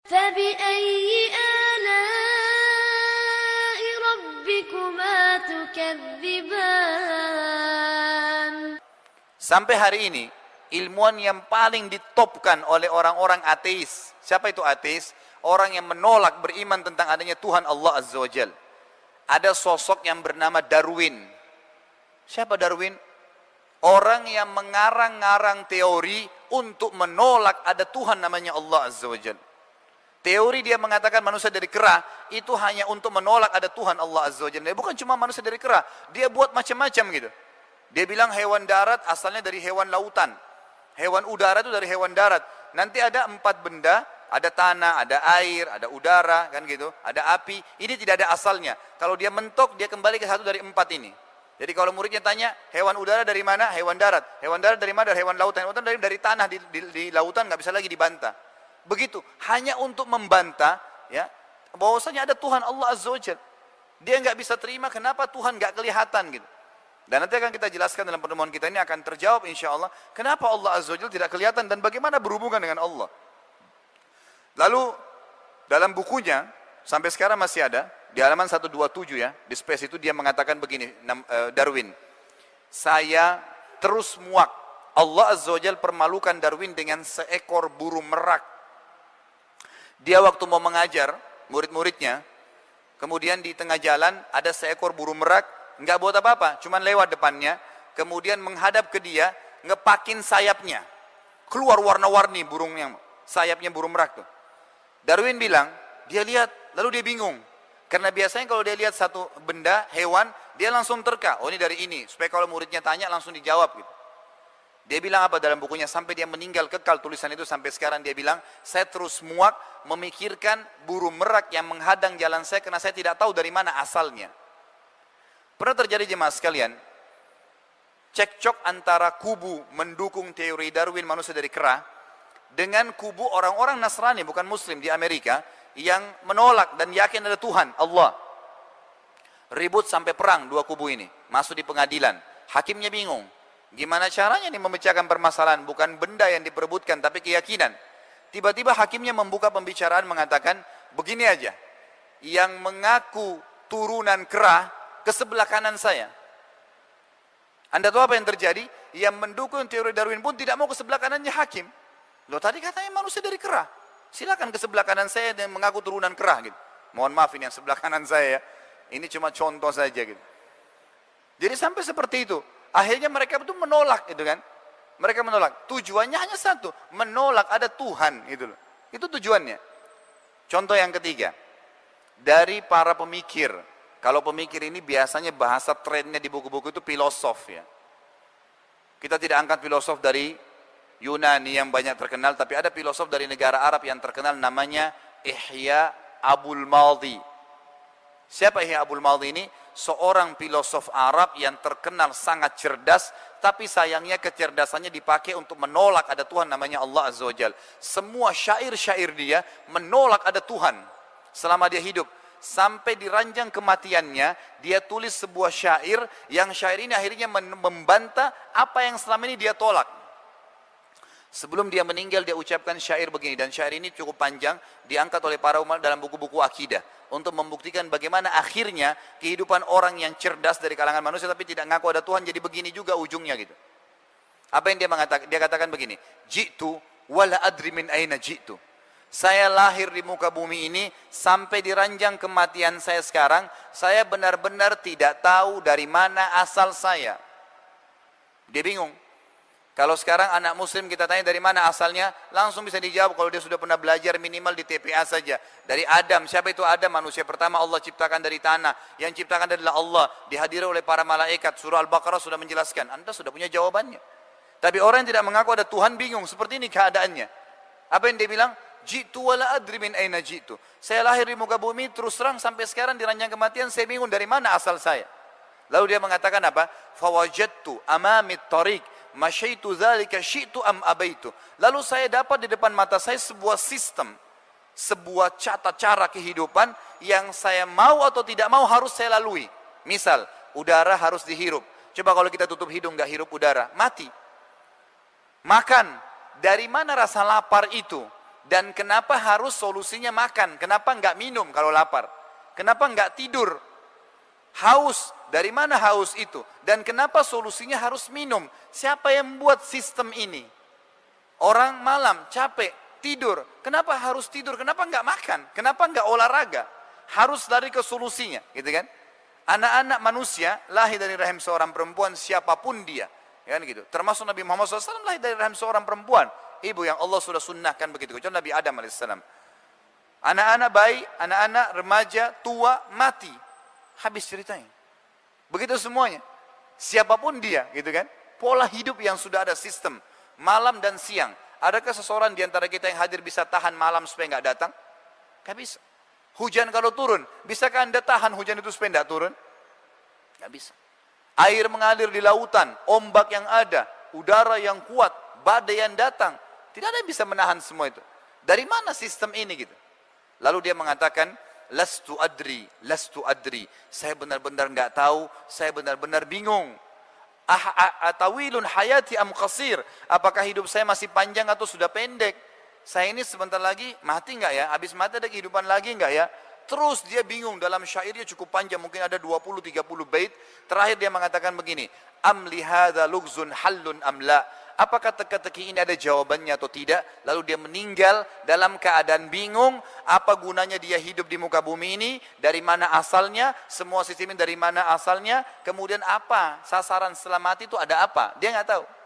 فبأي آلاء ربكما تكذبان. Sampai hari ini, ilmuwan yang paling ditopkan oleh orang-orang ateis. Siapa itu ateis? Orang yang menolak beriman tentang adanya Tuhan Allah Azza wa Jal. Ada sosok yang bernama Darwin. Siapa Darwin? Orang yang mengarang-ngarang teori untuk menolak ada Tuhan namanya Allah Azza wa Jal. Teori dia mengatakan manusia dari kera itu hanya untuk menolak ada Tuhan Allah Azza wa Jalla. Bukan cuma manusia dari kera, dia buat macam-macam gitu. Dia bilang hewan darat asalnya dari hewan lautan. Hewan udara itu dari hewan darat. Nanti ada 4 benda, ada tanah, ada air, ada udara, kan gitu, ada api. Ini tidak ada asalnya. Kalau dia mentok, dia kembali ke satu dari 4 ini. Jadi kalau muridnya tanya, hewan udara dari mana? Hewan darat. Hewan darat dari mana? Dari hewan lautan. Hewan lautan dari tanah, di lautan nggak bisa lagi dibantah. Begitu, hanya untuk membantah, ya, bahwasanya ada Tuhan Allah Azza wa Jalla. Dia nggak bisa terima kenapa Tuhan nggak kelihatan gitu. Dan nanti akan kita jelaskan dalam pertemuan kita ini akan terjawab insya Allah kenapa Allah Azza wa Jalla tidak kelihatan dan bagaimana berhubungan dengan Allah. Lalu dalam bukunya sampai sekarang masih ada di halaman 127 ya, di space itu dia mengatakan begini, Darwin. Saya terus muak. Allah Azza wa Jalla permalukan Darwin dengan seekor burung merak. Dia waktu mau mengajar murid-muridnya, kemudian di tengah jalan ada seekor burung merak, nggak buat apa-apa, cuman lewat depannya, kemudian menghadap ke dia, ngepakin sayapnya, keluar warna-warni burungnya, sayapnya burung merak tuh. Darwin bilang, dia lihat, lalu dia bingung, karena biasanya kalau dia lihat satu benda, hewan, dia langsung terka, oh ini dari ini, supaya kalau muridnya tanya langsung dijawab gitu. Dia bilang apa dalam bukunya, sampai dia meninggal kekal tulisan itu sampai sekarang dia bilang, saya terus muak memikirkan burung merak yang menghadang jalan saya karena saya tidak tahu dari mana asalnya. Pernah terjadi jemaah sekalian, cekcok antara kubu mendukung teori Darwin manusia dari kera dengan kubu orang-orang Nasrani bukan Muslim di Amerika yang menolak dan yakin ada Tuhan Allah. Ribut sampai perang dua kubu ini, masuk di pengadilan, hakimnya bingung. Gimana caranya nih memecahkan permasalahan? Bukan benda yang diperebutkan, tapi keyakinan. Tiba-tiba hakimnya membuka pembicaraan mengatakan, begini aja, yang mengaku turunan kera ke sebelah kanan saya. Anda tahu apa yang terjadi? Yang mendukung teori Darwin pun tidak mau ke sebelah kanannya hakim. Loh tadi katanya manusia dari kera. Silakan ke sebelah kanan saya dan mengaku turunan kera. Gitu. Mohon maaf ini yang sebelah kanan saya ya. Ini cuma contoh saja gitu. Jadi sampai seperti itu. Akhirnya mereka itu menolak gitu kan. Mereka menolak. Tujuannya hanya satu, menolak ada Tuhan gitu loh. Itu tujuannya. Contoh yang ketiga. Dari para pemikir. Kalau pemikir ini biasanya bahasa trennya di buku-buku itu filosof ya. Kita tidak angkat filosof dari Yunani yang banyak terkenal, tapi ada filosof dari negara Arab yang terkenal namanya Ihya Abul Maldi. Siapa Ihya Abul Maldi ini? Seorang filosof Arab yang terkenal sangat cerdas, tapi sayangnya kecerdasannya dipakai untuk menolak ada Tuhan namanya Allah Azza wa Jalla. Semua syair-syair dia menolak ada Tuhan selama dia hidup. Sampai di ranjang kematiannya, dia tulis sebuah syair, yang syair ini akhirnya membantah apa yang selama ini dia tolak. Sebelum dia meninggal, dia ucapkan syair begini, dan syair ini cukup panjang, diangkat oleh para ulama dalam buku-buku akidah, untuk membuktikan bagaimana akhirnya kehidupan orang yang cerdas dari kalangan manusia, tapi tidak ngaku ada Tuhan, jadi begini juga ujungnya gitu. Apa yang dia mengatakan? Dia katakan begini, jitu wala adri min aina jitu. Saya lahir di muka bumi ini, sampai di ranjang kematian saya sekarang, saya benar-benar tidak tahu dari mana asal saya. Dia bingung. Kalau sekarang anak muslim kita tanya dari mana asalnya, langsung bisa dijawab kalau dia sudah pernah belajar minimal di TPA saja. Dari Adam, siapa itu Adam? Manusia pertama Allah ciptakan dari tanah. Yang ciptakan adalah Allah, dihadiri oleh para malaikat. Surah Al-Baqarah sudah menjelaskan, Anda sudah punya jawabannya. Tapi orang yang tidak mengaku ada Tuhan bingung, seperti ini keadaannya. Apa yang dia bilang? Jitu wala adri min aina jitu. Saya lahir di muka bumi, terus terang sampai sekarang di ranjang kematian, saya bingung dari mana asal saya. Lalu dia mengatakan apa? Fawajadtu amami tariq masyaitu dzalika syi'tu am abaitu. Lalu saya dapat di depan mata saya sebuah sistem, sebuah tata cara kehidupan yang saya mau atau tidak mau harus saya lalui. Misal, udara harus dihirup. Coba kalau kita tutup hidung nggak hirup udara, mati. Makan, dari mana rasa lapar itu? Dan kenapa harus solusinya makan? Kenapa nggak minum kalau lapar? Kenapa nggak tidur? Haus, dari mana haus itu? Dan kenapa solusinya harus minum? Siapa yang membuat sistem ini? Orang malam capek, tidur. Kenapa harus tidur? Kenapa nggak makan? Kenapa nggak olahraga? Harus lari ke solusinya, gitu kan? Anak-anak manusia lahir dari rahim seorang perempuan siapapun dia, kan gitu. Termasuk Nabi Muhammad SAW lahir dari rahim seorang perempuan, ibu yang Allah sudah sunnahkan begitu. Kecuali Nabi Adam alaihissalam. Anak-anak bayi, anak-anak remaja, tua, mati. Habis ceritanya. Begitu semuanya. Siapapun dia, gitu kan? Pola hidup yang sudah ada sistem. Malam dan siang. Adakah seseorang di antara kita yang hadir bisa tahan malam supaya nggak datang? Nggak bisa. Hujan kalau turun, bisakah Anda tahan hujan itu supaya nggak turun? Nggak bisa. Air mengalir di lautan, ombak yang ada, udara yang kuat, badai yang datang. Tidak ada yang bisa menahan semua itu. Dari mana sistem ini gitu? Lalu dia mengatakan, lastu adri, lastu adri. Saya benar-benar nggak tahu, saya benar-benar bingung. Atawilun hayati am qasir. Apakah hidup saya masih panjang atau sudah pendek? Saya ini sebentar lagi mati nggak ya? Habis mati ada kehidupan lagi nggak ya? Terus dia bingung, dalam syairnya cukup panjang, mungkin ada 20-30 bait. Terakhir dia mengatakan begini, am lihadza lughzun hallun am la? Apakah teka-teki ini ada jawabannya atau tidak? Lalu dia meninggal dalam keadaan bingung, apa gunanya dia hidup di muka bumi ini, dari mana asalnya, semua sistem ini dari mana asalnya, kemudian apa sasaran setelah mati itu ada apa? Dia nggak tahu.